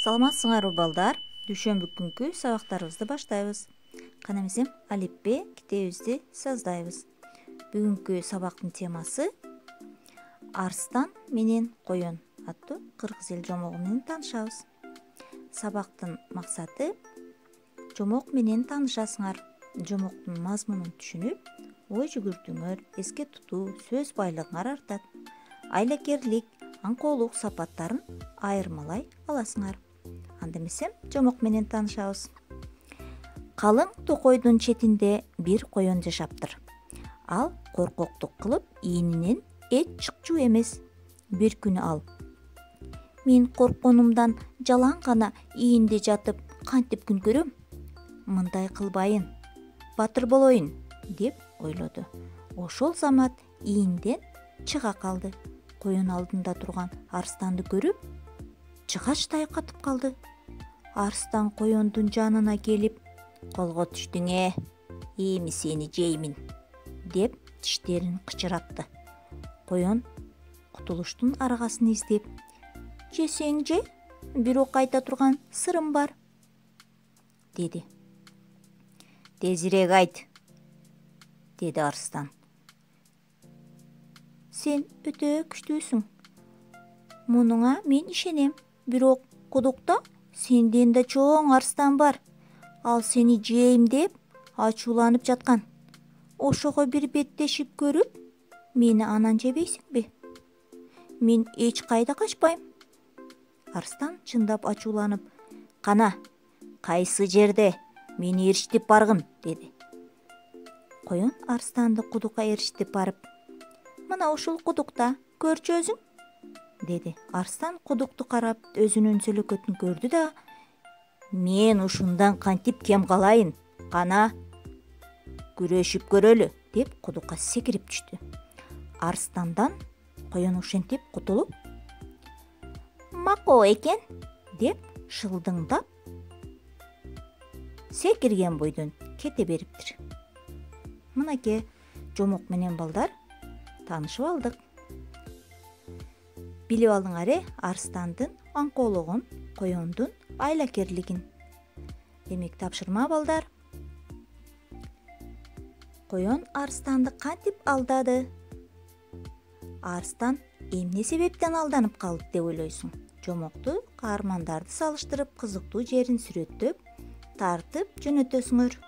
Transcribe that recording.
Саламатсыңарбы балдар? Дүйшөмбү күнкү сабактарыбызды баштайбыз. Кана эмесе алипбе китебибизди создайбыз. Бүгүнкү сабактын темасы Арстан менен коен аттуу кыргыз эл жомогу менен таанышабыз. Сабактын максаты жомок менен таанышасыңар. Жомоктун мазмунун түшүнүп, ой жүгүртүңөр, эске тутуу, сөз байлыгыңар артат. Айлакерлик, аңкоолук сапаттарын айырмалай аласыңар. Анда эмесе жомок менен таанышабыз. Калың токойдун четинде бир коен жашаптыр. Ал коркоктук кылып, ийнинен эч чыкчу эмес. Бир күнү ал: "Мен коркконумдан жалаң гана ийинде жатып, кантип күн көрөм? Мындай кылбайын, батыр болоюн" деп ойлоду. Ошол замат ийинден чыга калды. Коен алдында турган арстанды көрүп, жыгачтай катып калды. Арстан коендун жанына келип: "Колго түштүң эми сени жеймин" деп тиштерин кычыратты. Коен кутулуштун аргасын издеп: "Жесең же, бирок айта турган сырым бар" деди. "Тезирээк айт" деди арстан. "Сен өтө күчтүүсүң. Мунуңа мен ишенем. Бирок кудукта сенден да чоң арстан бар. Ал сени жейм деп ачууланып жаткан. Ошого бир беттешип көрүп, мени анан жебейсиңби? Мен эч кайда качпайм." Арстан чындап ачууланып: "Кана, кайсы жерде мени ээрчитип баргын" деди. Коен арстанды кудукка ээрчитип барып: "Мына ушул кудукта, көрчү өзүң" деди. Арстан кудукту карап, өзүнүн сөлөкөтүн көрдү да: "Мен ушундан кантип кем калайын? Кана, күрөшүп көрөлү" деп кудукка секирип түштү. Арстандан коен ошентип кутулуп: "Макоо экен" деп шылдыңдап секирген бойдон кете бериптир. Мынакей, жомок менен балдар таанышып алдык. Билип алдыңар арстандын аңкоолугун, коендун айлакерлигин. Демек, тапшырма балдар. Коен арстанды кантип алдады? Арстан эмне себептен алданып калды деп ойлойсуң? Жомокту каармандарды салыштырып, кызыктуу жерин сүрөттөп, тартып жөнөтөсүңөр.